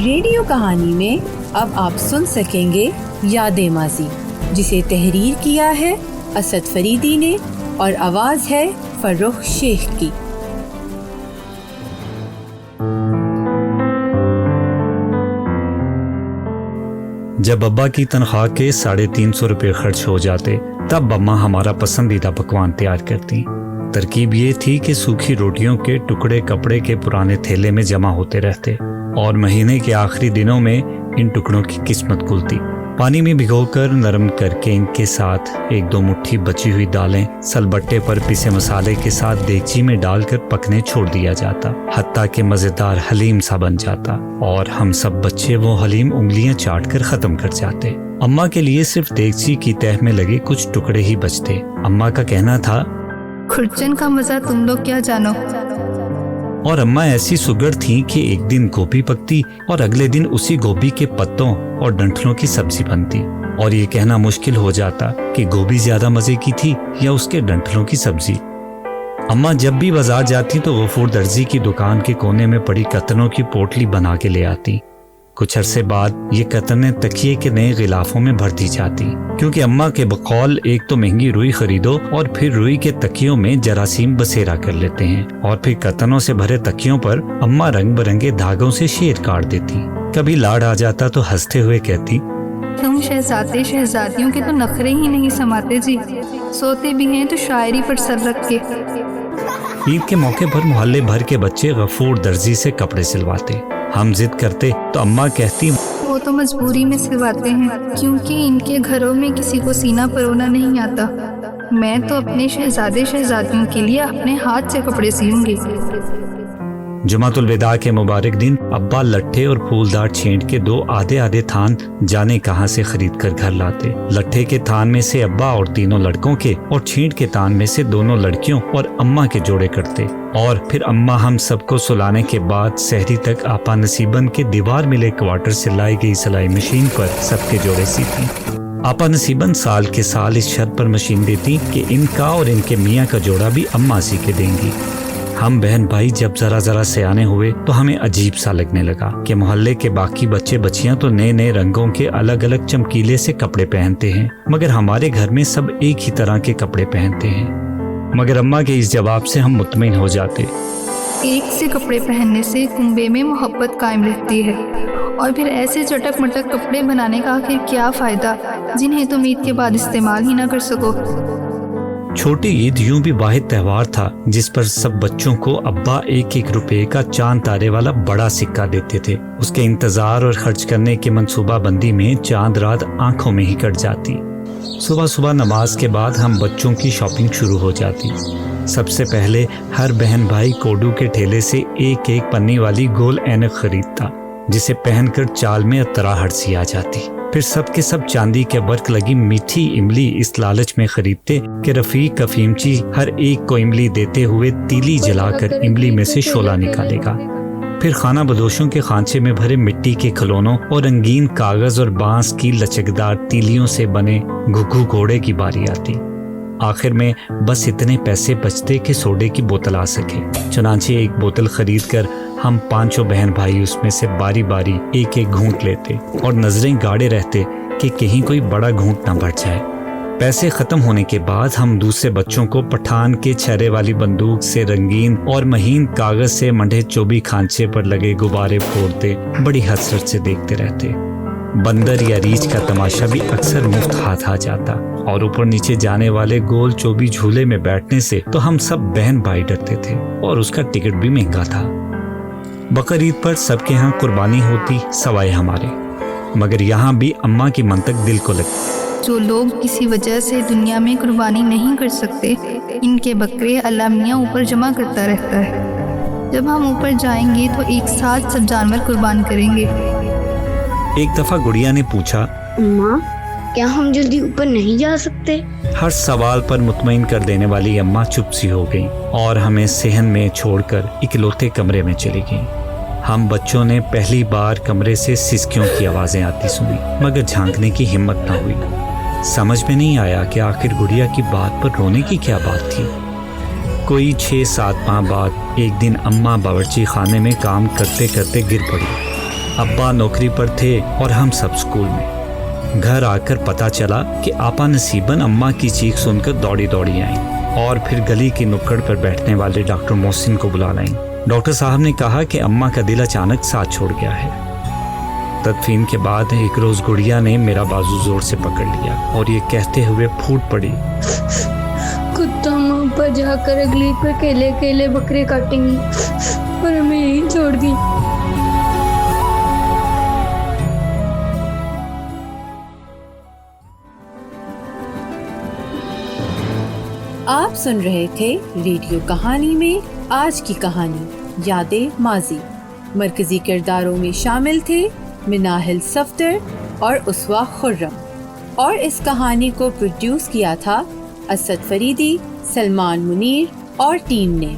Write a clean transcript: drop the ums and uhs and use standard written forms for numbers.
Radio کہانی میں اب آپ سن سکیں گے یادیں ماضی، جسے تحریر کیا ہے اسد فریدی نے اور آواز ہے فرخ شیخ کی۔ جب ابا کی تنخواہ کے 350 روپے خرچ ہو جاتے تب اماں ہمارا پسندیدہ پکوان تیار کرتی۔ ترکیب یہ تھی کہ سوکھی روٹیوں کے ٹکڑے کپڑے کے پرانے تھیلے میں جمع ہوتے رہتے اور مہینے کے آخری دنوں میں ان ٹکڑوں کی قسمت کھلتی۔ پانی میں بھگو کر نرم کر کے ان کے ساتھ 1-2 مٹھی بچی ہوئی دالیں سلبٹے پر پیسے مسالے کے ساتھ دیگچی میں ڈال کر پکنے چھوڑ دیا جاتا، حتیٰ کہ مزیدار حلیم سا بن جاتا اور ہم سب بچے وہ حلیم انگلیاں چاٹ کر ختم کر جاتے۔ اماں کے لیے صرف دیگچی کی تہ میں لگے کچھ ٹکڑے ہی بچتے۔ اماں کا کہنا تھا، کھرچن کا مزہ تم لوگ کیا جانو۔ اور اماں ایسی سگڑ تھیں کہ ایک دن گوبھی پکتی اور اگلے دن اسی گوبھی کے پتوں اور ڈنٹلوں کی سبزی بنتی، اور یہ کہنا مشکل ہو جاتا کہ گوبھی زیادہ مزے کی تھی یا اس کے ڈنٹلوں کی سبزی۔ اماں جب بھی بازار جاتی تو غفور درزی کی دکان کے کونے میں پڑی قطنوں کی پوٹلی بنا کے لے آتی۔ کچھ عرصے بعد یہ قطنیں تکیے کے نئے غلافوں میں بھر دی جاتی، کیونکہ اماں کے بقول ایک تو مہنگی روئی خریدو اور پھر روئی کے تکیوں میں جراثیم بسیرا کر لیتے ہیں، اور پھر قطنوں سے بھرے تکیوں پر اماں رنگ برنگے دھاگوں سے شیر کاٹ دیتی۔ کبھی لاڑ آ جاتا تو ہنستے ہوئے کہتی، تم شہزادے شہزادیوں کے تو نخرے ہی نہیں سماتے جی، سوتے بھی ہیں تو شاعری پر سر رکھ کے۔ عید کے موقع پر محلے بھر کے بچے غفور درزی سے کپڑے سلواتے۔ ہم ضد کرتے تو اماں کہتی، وہ تو مجبوری میں سلواتے ہیں کیونکہ ان کے گھروں میں کسی کو سینہ پرونا نہیں آتا۔ میں تو اپنے شہزادے شہزادیوں کے لیے اپنے ہاتھ سے کپڑے سیوں گی۔ جمعۃ الوداع کے مبارک دن ابا لٹھے اور پھولدار چھینٹ کے 2 آدھے تھان جانے کہاں سے خرید کر گھر لاتے۔ لٹھے کے تھان میں سے ابا اور 3 لڑکوں کے اور چھینٹ کے تھان میں سے 2 لڑکیوں اور اماں کے جوڑے کرتے، اور پھر اماں ہم سب کو سلانے کے بعد سحری تک آپا نصیبن کے دیوار ملے کوارٹر سے لائی گئی سلائی مشین پر سب کے جوڑے سیتی۔ آپا نصیبن سال کے سال اس شرط پر مشین دیتی کہ ان کا اور ان کے میاں کا جوڑا بھی اماں سی کے دیں گی۔ ہم بہن بھائی جب ذرا سیانے ہوئے تو ہمیں عجیب سا لگنے لگا کہ محلے کے باقی بچے بچیاں تو نئے رنگوں کے الگ چمکیلے سے کپڑے پہنتے ہیں، مگر ہمارے گھر میں سب ایک ہی طرح کے کپڑے پہنتے ہیں۔ مگر اماں کے اس جواب سے ہم مطمئن ہو جاتے۔ ایک سے کپڑے پہننے سے کنبے میں محبت قائم رہتی ہے، اور پھر ایسے چٹک مٹک کپڑے بنانے کا آخر کیا فائدہ جنہیں تم عید کے بعد استعمال ہی نہ کر سکو۔ چھوٹی عید یوں بھی واحد تہوار تھا جس پر سب بچوں کو ابا 1 روپے کا چاند تارے والا بڑا سکہ دیتے تھے۔ اس کے انتظار اور خرچ کرنے کی منصوبہ بندی میں چاند رات آنکھوں میں ہی کٹ جاتی۔ صبح نماز کے بعد ہم بچوں کی شاپنگ شروع ہو جاتی۔ سب سے پہلے ہر بہن بھائی کوڈو کے ٹھیلے سے ایک پنی والی گول اینک خریدتا، جسے پہن کر چال میں اطراحٹ سی آ جاتی۔ پھر سب کے سب چاندی کے ورک لگی میٹھی املی اس لالچ میں خریدتے کہ رفیق افیمچی ہر ایک کو املی دیتے ہوئے تیلی جلا کر املی میں سے شعلہ نکالے گا۔ پھر خانہ بدوشوں کے خانچے میں بھرے مٹی کے کھلونوں اور رنگین کاغذ اور بانس کی لچکدار تیلیوں سے بنے گھگھو گھوڑے کی باری آتی۔ آخر میں بس اتنے پیسے بچتے کہ سوڈے کی بوتل آ سکے، چنانچہ ایک بوتل خرید کر ہم 5 بہن بھائی اس میں سے باری باری ایک گھونٹ لیتے اور نظریں گاڑے رہتے کہ کہیں کوئی بڑا گھونٹ نہ بڑھ جائے۔ پیسے ختم ہونے کے بعد ہم دوسرے بچوں کو پٹھان کے چھرے والی بندوق سے رنگین اور مہین کاغذ سے منڈے چوبی کھانچے پر لگے غبارے پھوڑتے بڑی حسرت سے دیکھتے رہتے۔ بندر یا ریچھ کا تماشا بھی اکثر مفت ہاتھ آ جاتا، اور اوپر نیچے جانے والے گول چوبی جھولے میں بیٹھنے سے تو ہم سب بہن بھائی ڈرتے تھے، اور اس کا ٹکٹ بھی مہنگا تھا۔ بقرعید پر سب کے ہاں قربانی ہوتی سوائے ہمارے، مگر یہاں بھی اماں کی منطق دل کو لگتی۔ جو لوگ کسی وجہ سے دنیا میں قربانی نہیں کر سکتے، ان کے بکرے اللہ میاں اوپر جمع کرتا رہتا ہے۔ جب ہم اوپر جائیں گے تو ایک ساتھ سب جانور قربان کریں گے۔ ایک دفعہ گڑیا نے پوچھا، اماں کیا ہم جلدی اوپر نہیں جا سکتے؟ ہر سوال پر مطمئن کر دینے والی اماں چپ سی ہو گئیں اور ہمیں صحن میں چھوڑ کر اکلوتے کمرے میں چلی گئیں۔ ہم بچوں نے پہلی بار کمرے سے سسکیوں کی آوازیں آتی سنی، مگر جھانکنے کی ہمت نہ ہوئی۔ سمجھ میں نہیں آیا کہ آخر گڑیا کی بات پر رونے کی کیا بات تھی۔ کوئی 6-7 ماہ بعد ایک دن اماں باورچی خانے میں کام کرتے کرتے گر پڑی ابا نوکری پر تھے اور ہم سب اسکول میں۔ گھر آ کر پتہ چلا کہ آپا نصیباً اماں کی چیخ سن کر دوڑی دوڑی آئیں اور پھر گلی کی نکڑ پر بیٹھنے والے ڈاکٹر محسن کو بلا لائیں۔ ڈاکٹر صاحب نے کہا کہ اماں کا دل اچانک ساتھ چھوڑ گیا ہے۔ تدفین کے بعد ایک روز گڑیا نے میرا بازو زور سے پکڑ لیا اور یہ کہتے ہوئے پھوٹ پڑی، خود تو ہم اوپر جا کر اگلی پر کیلے کیلے بکرے کاٹیں گی اور ہمیں یہیں چھوڑ دی۔ آپ سن رہے تھے ریڈیو کہانی میں آج کی کہانی یادیں ماضی۔ مرکزی کرداروں میں شامل تھے مناہل صفدر اور اسوا خرم، اور اس کہانی کو پروڈیوس کیا تھا اسد فریدی، سلمان منیر اور ٹیم نے۔